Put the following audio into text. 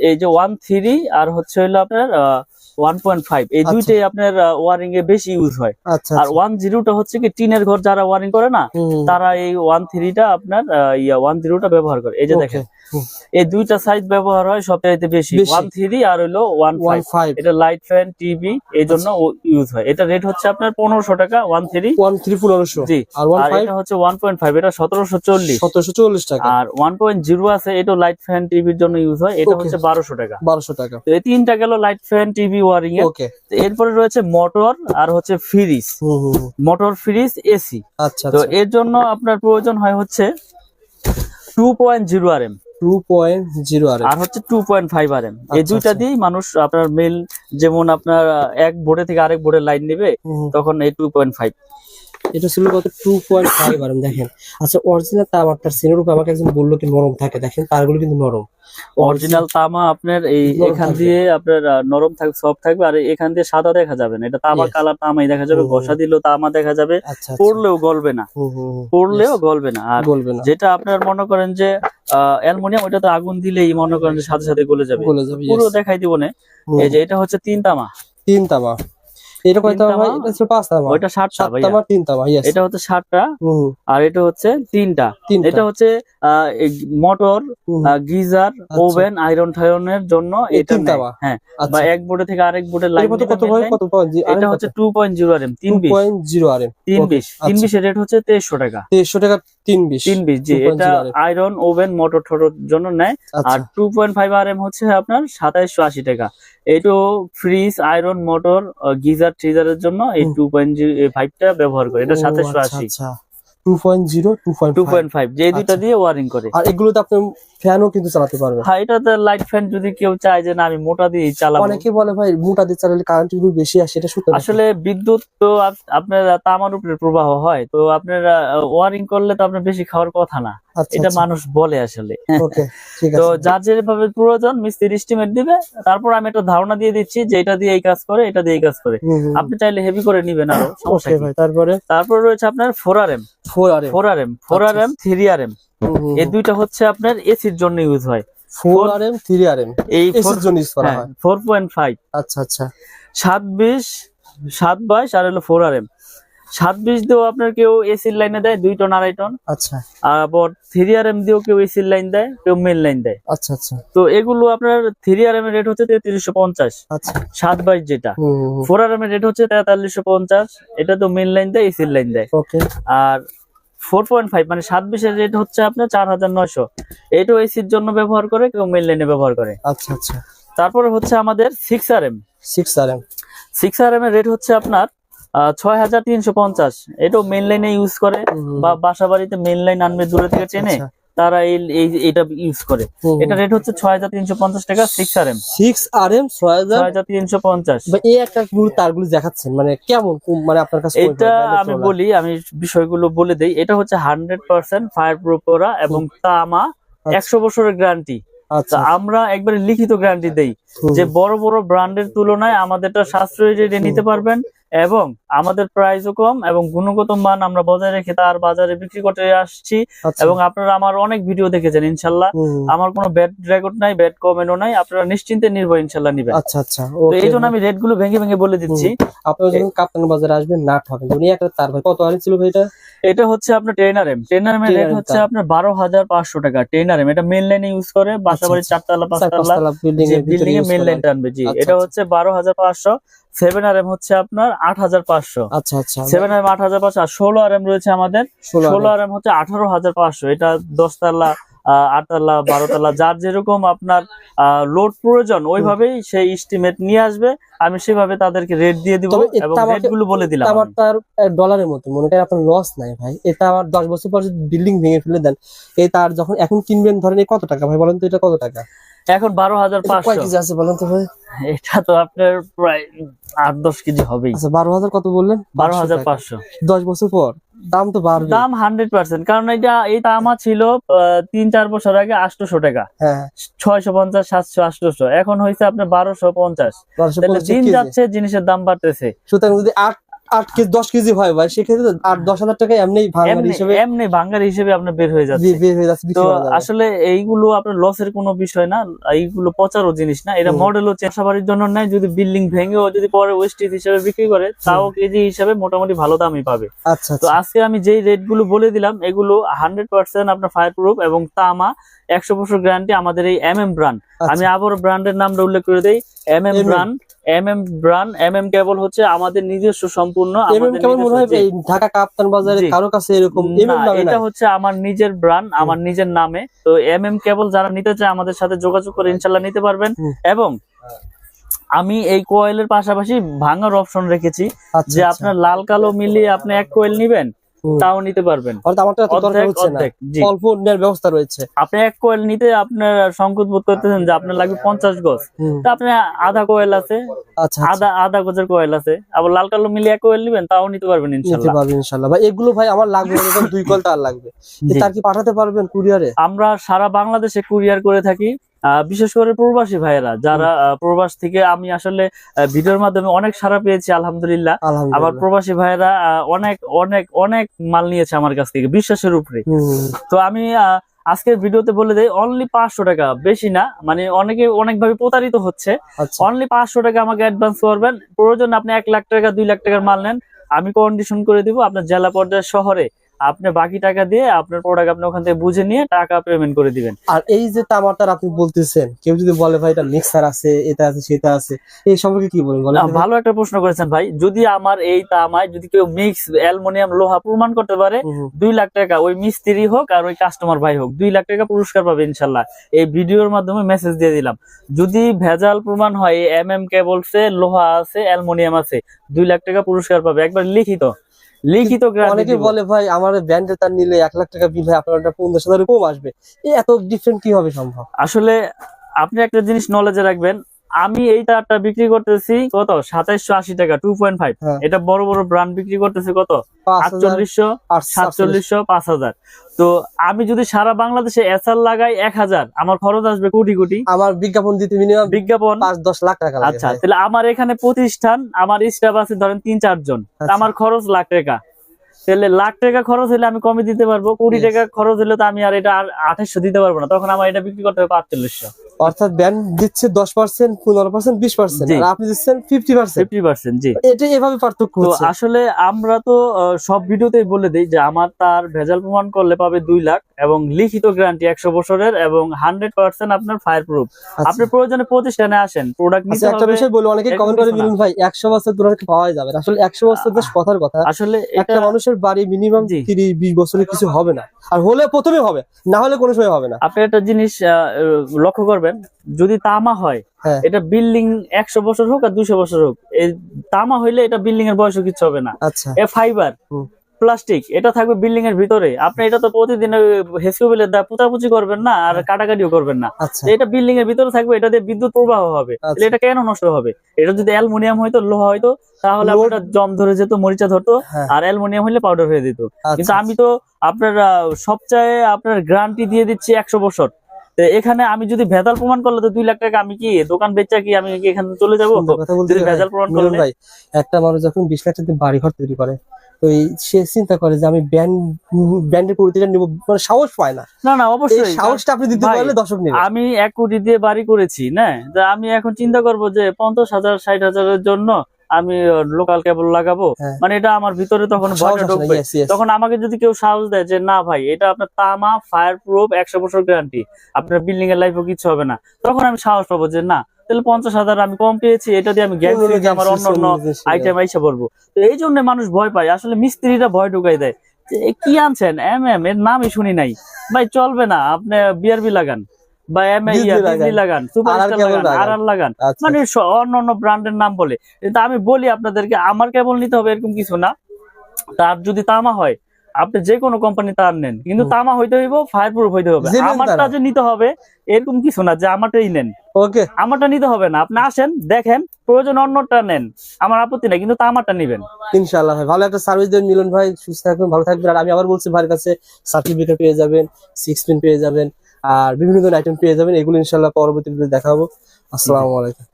এই যে 1.3 আর হচ্ছে হলো আপনার 1.5 এই দুইটাই আপনার ওয়ারিং এ বেশি ইউজ হয়। আর 1.0টা হচ্ছে কি টিনের ঘর যারা ওয়ারিং করে না, তারা এই 1.3টা আপনার 1.0টা ব্যবহার করে। এই যে দেখেন এই দুইটা সাইজ ব্যবহার হয় সবচাইতে বেশি, 1.3 আর হলো 1.5। এটা লাইট ফ্যান টিভি এই জন্য ইউজ হয়। এটা রেট হচ্ছে আপনার 1500 টাকা 1.3 1500। জি। আর এটা হচ্ছে 1.5, এটা 1740 টাকা। আর 1.0 আছে, এটা লাইট ফ্যান টিভির জন্য ইউজ হয়, এটা হচ্ছে 1200 টাকা। তো এই তিনটা গেল লাইট ফ্যান টিভি ওয়ারিং এর। এরপরে রয়েছে মোটর আর হচ্ছে ফ্রিজ, মোটর ফ্রিজ এসি। তো এর জন্য আপনার প্রয়োজন হয় হচ্ছে 2.0 RM 2.0 RM আর হচ্ছে 2.5 RM। এই দুইটা দিয়েই মানুষ আপনার মেল, যেমন আপনার এক বোর্ডে থেকে আরেক বোর্ডে লাইন নেবে, তখন এই 2.5। এটা ছিল কত? 2.5 RM। দেখেন, আচ্ছা অরিজিনাল তামাটার সিনের উপর আমাকে একজন বললো কি নরম থাকে, দেখেন তারগুলো কিন্তু নরম। অরিজিনাল তামা আপনার এই এখান দিয়ে আপনার নরম থাকবে, সফট থাকবে, আর এখান দিয়ে সাদা দেখা যাবে না। এটা তামা কালার তামাই দেখা যাবে, ঘষা দিলেও তামা দেখা যাবে, পড়লেও গলবে না, পড়লেও গলবে না। আর যেটা আপনার মনে করেন যে অ্যালুমিনিয়াম, ওটা তো আগুন দিলেই মনে করেন যে সাথে সাথে গলে যাবে, পুরো দেখাই দিব না। এই যে এটা হচ্ছে 3 তামা। এটা কয়টা ভাই? এটা ছিল 5 তামা। ওইটা 7টা ভাই, 3 তামা। এটা হচ্ছে 7টা আর এটা হচ্ছে 3টা। এটা হচ্ছে মোটর, গিজার, ওভেন, আয়রন ঠায়রনের জন্য এটা নেয়। হ্যাঁ, বা এক বোর্ডে থেকে আরেক বোর্ডে লাইন কত ভাই? কত পাওয়া যায়? এটা হচ্ছে 2.0 RM 2.0 RM 320 এর রেট হচ্ছে 2300 টাকা। 2300 টাকা 320 জি। এটা আয়রন, ওভেন, মোটর ঠোরের জন্য নেয়। আর 2.5 RM হচ্ছে আপনার 2780 টাকা। এইটো ফ্রিজ, আয়রন, মোটর, গিজার, ট্রিজারের জন্য এই 2.5টা ব্যবহার করে। এটা 2780। 2.5 যে দুইটা দিয়ে ওয়ারিং করে। আর এগুলোতে আপনি ফ্যানও কিন্তু চালাতে পারবেন। হ্যাঁ, এটাতে লাইট ফ্যান যদি কেউ চায় যে না আমি মোটা দিয়ে চালাবো। অনেকে বলে ভাই মোটা দিয়ে চালালে কারেন্ট বিল বেশি আসে, এটা সত্যি? আসলে বিদ্যুৎ তো আপনার তামার উপরে প্রবাহ হয়, তো আপনার ওয়ারিং করলে তো আপনার বেশি খাওয়ার কথা না, এটা মানুষ বলে আসলে। তো যার যেভাবে প্রয়োজন মিস্ত্রি এস্টিমেট দিবে, তারপর আমি একটা ধারণা দিয়ে দিচ্ছি যে এটা দিয়ে এই কাজ করে, এটা দিয়ে এই কাজ করে। আপনি চাইলে হেভি করে নিবেন আরো, সমস্যা নেই। তারপর রয়েছে আপনার 4 RM 3 RM। এই দুইটা হচ্ছে আপনার এসির জন্য ইউজ হয়। 4 RM 3 RM এই এসির জন্য ইউজ করা হয়। 4.5 আচ্ছা 720 722 আর হলো 4 RM। 720 দিয়েও আপনার কেউ এসির লাইনে দেয় 2 টন 2.5 টন। আবার 3 RM দিয়েও কেউ এসির লাইন দেয়, কেউ মেন লাইন দেয়। তো এগুলো আপনার 3 RM এর রেট হচ্ছে 3350। 722 যেটা, 4 RM এর রেট হচ্ছে 4350। এটা তো মেন লাইন দেয়, এসির লাইন দেয়। আর 4.5 মানে 720 এর রেট হচ্ছে আপনার 4900। এটাও এসির জন্য ব্যবহার করে, কেউ মেন লাইনে ব্যবহার করে। তারপরে হচ্ছে আমাদের 6 RM 6 RM এর রেট হচ্ছে আপনার 6350। এটাও মেন লাইনে ইউজ করে, বা বাসা বাড়িতে মেন লাইন আনবে দূরে থেকে টেনে, তারা এইটা ইউজ করে। এটা রেট হচ্ছে 6350 টাকা। 6 RM 6350। এই একটা তারগুলো দেখাচ্ছেন মানে কেমন, মানে আপনার কাছে? এটা আমি বলি, আমি বিষয়গুলো বলে দেই। এটা হচ্ছে 100% ফায়ার প্রুফ করা এবং তামা, 100 বছরের গ্যারান্টি। আমরা একবারে লিখিত গ্যারান্টি দেই যে বড় বড় ব্র্যান্ডের তুলনায় আমাদেরটা সাশ্রয়ী রেটে নিতে পারবেন, এবং আমাদের প্রাইসও কম এবং গুণগত মান আমরা বজায় রেখে তার বাজারে বিক্রি করতে আসছি। এবং আপনারা আমার অনেক ভিডিও দেখেছেন, ইনশাল্লাহ আমার কোনো ব্যাড রেকর্ড নাই, ব্যাড কমেন্টও নাই। আপনারা নিশ্চিন্তে নির্ভয় ইনশাল্লাহ নিবেন। তো এই জন্য আমি রেট গুলো ভেঙে ভেঙে বলে দিচ্ছি। আপনারা যখন কাপ্তান বাজারে আসবেন না ঠকবেন। উনি একটা তার ভাই কত আনি ছিল ভাই? এটা হচ্ছে আপনার 10 RM এর রেট হচ্ছে আপনার 12500 টাকা। 10 RM এটা মেন লাইনে ইউজ করে, বাসাবাড়ির 4 তলা 5 তলা বিল্ডিং এ মেন লাইন টানবে। জি, এটা হচ্ছে 12500। 7 RM হচ্ছে আপনার 8500। 7 RM 8500। আর 16 RM রয়েছে আমাদের। 16 RM হচ্ছে 18500। এটা 10 তলা, 8 তলা, 12 তলা, যার যেরকম আপনার লোড প্রয়োজন ওইভাবেই সেই এস্টিমেট নিয়ে আসবে। আমি সেভাবে তাদেরকে রেট দিয়ে দিব এবং রেট গুলো বলে দিলাম। আমার তার ডলারের মতো মনে করেন আপনার লস নাই ভাই। এটা আমার 10 বছর পর যদি বিল্ডিং ভেঙে ফেলে দেন, এই তার যখন এখন কিনবেন ধরেন এই কত টাকা ভাই বলেন তো? এটা কত টাকা এখন? 12500। কয় কেজি আছে বলেন তো ভাই? এটা তো আপনার প্রায় 8-10 কেজি হবেই। 12,000 কত বললেন? 12500। 10 বছর পর দাম তো বাড়বে। দাম 100%, কারণ এই তামা ছিল 3-4 বছর আগে 800 টাকা। 650, 700, 800। এখন হয়েছে আপনার 1250। দিন যাচ্ছে জিনিসের দাম বাড়তেছে। সুতরাং যদি 8 কেজি 10 কেজি হয় ভাই, সেক্ষেত্রে 8-10 হাজার টাকা এমনি ভাঙার হিসেবে এমনি ভাঙ্গার হিসেবে আপনার বের হয়ে যাচ্ছে। বের হয়ে যাচ্ছে, তো বিক্রি করা যাবে। আসলে এইগুলো আপনার লসের কোনো বিষয় না, এইগুলো পচারও জিনিস না, এটা মডেলও চাষাবাড়ির জন্য নেয়। যদি বিল্ডিং ভেঙেও যদি পরে ওয়েস্টেজ হিসেবে বিক্রি করে তাও কেজি হিসাবে মোটামুটি ভালো দামই পাবে। আচ্ছা তো আচ্ছা আজকে আমি যেই রেট গুলো বলে দিলাম এগুলো 100% আপনার ফায়ার প্রুফ এবং তামা 100% গ্যারান্টি আমাদের এই ব্র্যান্ড। আমি আবার ব্র্যান্ডের নামটা উল্লেখ করে দেই, ব্র্যান্ড। ব্র্যান্ড কেবল হচ্ছে আমাদের নিজস্ব সম্পূর্ণ, আমাদের কেমন মনে হয় নিজস্ব এই ঢাকা কাপ্তান বাজারে জি। কারো কাছে এরকম না, নামে এটা নাই? হচ্ছে আমার নিজের ব্র্যান্ড, আমার নিজের নামে। তো কেবল যারা নিতে চায় আমাদের সাথে যোগাযোগ করে ইনশাল্লাহ নিতে পারবেন। এবং আমি এই কোয়েলের পাশাপাশি ভাঙার অপশন রেখেছি, আচ্ছা, যে আচ্ছা। আপনার লাল কালো মিলিয়ে আপনি এক কোয়েল নিবেন তাও নিতে পারবেন। অর্থাৎ আমারটা এত দরকার অর্ধেক হচ্ছে না, অর্ধেক, জি। অল্প নেওয়ার ব্যবস্থা রয়েছে। আপনি এক কোয়েল নিতে আপনার সংকোচ বোধ করতেছেন যে আপনার লাগবে 50 গজ, তো আপনি আধা কোয়েল আছে, আচ্ছা আধা গজের কোয়েল আছে, আবার লাল কালো মিলিয়ে এক কোয়েল নিবেন তাও নিতে পারবেন নিতে ইনশাল্লাহ। পারবেন ইনশাআল্লাহ। ভাই এগুলো ভাই আমার লাগবে এরকম 2 কোয়েল তার লাগবে, জি। তার কি পাঠাতে পারবেন কুরিয়ারে? আমরা সারা বাংলাদেশে কুরিয়ার করে থাকি। বিশেষ করে প্রবাসী ভাইয়েরা যারা প্রবাস থেকে, আমি আসলে ভিডিওর মাধ্যমে অনেক সাড়া পেয়েছি আলহামদুলিল্লাহ। আবার আলহামদুলিল্লাহ। প্রবাসী ভাইয়েরা অনেক অনেক অনেক মাল নিয়েছে আমার কাছ থেকে বিশ্বাসের উপরে। তো আমি আজকের ভিডিওতে বলে দেই অনলি 500 টাকা, বেশি না, মানে অনেকে অনেকভাবে প্রতারিত হচ্ছে। আচ্ছা অনলি 500 টাকা আমাকে অ্যাডভান্স করবেন। প্রয়োজন আপনি 1 লাখ টাকা 2 লাখ টাকার মাল নেন, আমি কন্ডিশন করে দিব আপনার জেলা পর্যায়ে শহরে। আপনি বাকি টাকা দিয়ে আপনার প্রোডাক্ট আপনি ওখান থেকে বুঝে নিয়ে টাকা পেমেন্ট করে দিবেন। আর এই যে তামাটার আপনি বলতেছেন, কেউ যদি বলে ভাই এটা মিক্সার আছে, এটা আছে, সেটা আছে, এই সম্পর্কে কি বলেন? বলেন তো ভাই। ভালো একটা প্রশ্ন করেছেন ভাই। যদি আমার এই তামায় যদি কেউ মিক্স অ্যালুমিনিয়াম লোহা প্রমাণ করতে পারে, 2 লাখ টাকা, ওই মিস্ত্রি হোক আর ওই কাস্টমার ভাই হোক, 2 লাখ টাকা পুরস্কার পাবে ইনশাল্লাহ। এই ভিডিওর মাধ্যমে মেসেজ দিয়ে দিলাম। যদি ভেজাল প্রমাণ হয় কেবলসে লোহা আছে অ্যালুমিনিয়াম আছে, 2 লাখ টাকা পুরস্কার পাবে, একবার লিখিত গ্যারান্টি অনেকে দিব। বলে ভাই আমার ব্যান্ডে তার নিলে 1 লাখ টাকা বিল হয়, আপনার 50,000 কম আসবে, এই এত ডিফারেন্ট কিভাবে সম্ভব? আসলে আপনি একটা জিনিস নলেজে রাখবেন, আমি এই তারটা বিক্রি করতেছি কত 2780 টাকা 2.5। হ্যাঁ। এটা বড় বড় ব্র্যান্ড বিক্রি করতেছে কত 5,000, 4800, 4700, 5000। তো আমি যদি সারা বাংলাদেশে এসআর লাগাই 1000, আমার খরচ আসবে কোটি কোটি। আমার বিজ্ঞাপন দিতে মিনিমাম বিজ্ঞাপন 5-10 লাখ টাকা লাগে। আচ্ছা, তাহলে আমার এখানে প্রতিষ্ঠান, আমার স্টাফ আছে ধরেন 3-4 জন, আচ্ছা। আমার খরচ লাখ টাকা। তাহলে লাখ টাকা খরচ হলে আমি কমে দিতে পারবো, কোটি টাকা খরচ হলে তো আমি আর এটা 2800 দিতে পারবো না, তখন আমার এটা বিক্রি করতে হবে 4500। অর্থাৎ ব্যান্ড দিচ্ছে 10%, 15%, 20%, জি। আর আপনি দিচ্ছেন 50%। 50%, জি। এটা এভাবে পার্থক্য তো হচ্ছে। আসলে আমরা তো সব ভিডিওতেই বলে দিই যে আমার তার ভেজাল প্রমাণ করলে পাবে 2 লাখ এবং লিখিত গ্যারান্টি 100 বছরের এবং 100% আপনার ফায়ার প্রুফ। আপনি প্রয়োজনে প্রতিষ্ঠানে আসেন, প্রোডাক্ট নিতে একটা হবে। বিষয় বলি, অনেকে এরকম কমেন্ট করে কিছু না। মিলন ভাই 100 বছর ধরে পাওয়া যাবে না। আসলে 100 বছর বেশ কথার কথা। আসলে একটা এটা মানুষের বাড়ি মিনিমাম জি। 30-20 বছরের কিছু হবে না, আর হলে প্রথমে হবে, না হলে কোনো সময় হবে না। আপনি একটা জিনিস লক্ষ্য করবেন, যদি তামা হয় হ্যাঁ। এটা বিল্ডিং 100 বছর হোক আর 200 বছর হোক, এই তামা হইলে এটা বিল্ডিং এর বয়সও কিছু হবে না। আচ্ছা এ ফাইবার প্লাস্টিক, এটা থাকবে বিল্ডিং এর ভিতরে। আপনি এটা তো প্রতিদিন হেসুবেলের দা পোতাপুচি করবেন না আর কাটাকাটিও করবেন না, আচ্ছা এটা বিল্ডিং এর ভিতরে থাকবে, এটা দিয়ে বিদ্যুৎ প্রবাহ হবে। তাহলে এটা কেন নষ্ট হবে? এটা যদি অ্যালুমিনিয়াম হয়তো, লোহা হয়তো, তাহলে লোড- আপনার জম ধরে যেত, মরিচা ধরতো। হ্যাঁ। আর অ্যালুমিনিয়াম হলে পাউডার হয়ে যেত। কিন্তু আচ্ছা, আমি তো আপনার সবচেয়ে আপনার গ্যারান্টি দিয়ে দিচ্ছি 100 বছর। তো এখানে আমি যদি ভেজাল প্রমাণ করলে তো 2 লাখ টাকা, আমি কি দোকান বেচা কি আমি কি এখান থেকে চলে যাবো? সুন্দর কথা বলতে যদি ভেজাল প্রমাণ মিলন করলে ভাই, একটা মানুষ যখন 20 লাখ টাকা বাড়ি ঘর তৈরি করে, তো সে চিন্তা করে যে আমি ব্যান্ডের পরিচয় নিব, মানে সাহস পায় না। না না এই অবশ্যই সাহসটা আপনি দিতে ভাই, পারলে দর্শক নেবে। আমি 1 কোটি দিয়ে বাড়ি করেছি না, যে আমি এখন চিন্তা করব যে 50,000 60,000-এর জন্য আমি লোকাল কেবল লাগাবো, হ্যাঁ। মানে এটা আমার ভিতরে তখন সাহস ভয়টা আসে না, ঢুকবে। yes, yes। তখন আমাকে যদি কেউ সাহস দেয় যে না ভাই এটা আপনার তামা ফায়ার প্রুফ 100 বছর গ্যারান্টি, আপনার বিল্ডিং এর লাইফও কিছু হবে না, তখন আমি সাহস পাবো যে না, তাহলে 50,000 আমি কম পেয়েছি, এটা দিয়ে আমি গ্যারান্টি যে আমার অন্য আইটেম আইসা পড়বো। তো এই জন্য মানুষ ভয় পায়, আসলে মিস্ত্রিরা ভয় ঢুকাই দেয় যে কি আনছেন এর নামই শুনি নাই ভাই, চলবে না, আপনি বিআরবি লাগান বা ডিজনি লাগান, সুপারস্টার লাগান, আরআর লাগান, মানে অন্য ব্র্যান্ডের নাম বলে। কিন্তু আমি বলি আপনাদেরকে, আমার কেবল নিতে হবে এরকম কিছু না। তার যদি তামা হয়, আপনি যে কোনো কোম্পানি তার নেন, কিন্তু তামা হইতে হইব, ফায়ার প্রুফ হইতে হবে। আমারটা যে নিতে হবে এরকম কিছু না যে আমারটাই নেন, ওকে, আমারটা নিতে হবে না। আপনি আসেন, দেখেন, প্রয়োজন অন্যটা নেন, আমার আপত্তি নাই, কিন্তু তামারটা নিবেন ইনশাআল্লাহ ভাই। ভালো একটা সার্ভিস দেন মিলন ভাই, সুস্থ থাকবেন, ভালো থাকবেন। আর আমি আবার বলছি, ভাইয়ের কাছে সার্টিফিকেট পেয়ে যাবেন, 6 পিন পেয়ে যাবেন, আর বিভিন্ন ধরনের আইটেম পেয়ে যাবেন। এগুলো ইনশাআল্লাহ পরবর্তী ভিডিওতে দেখাবো। আসসালামু আলাইকুম।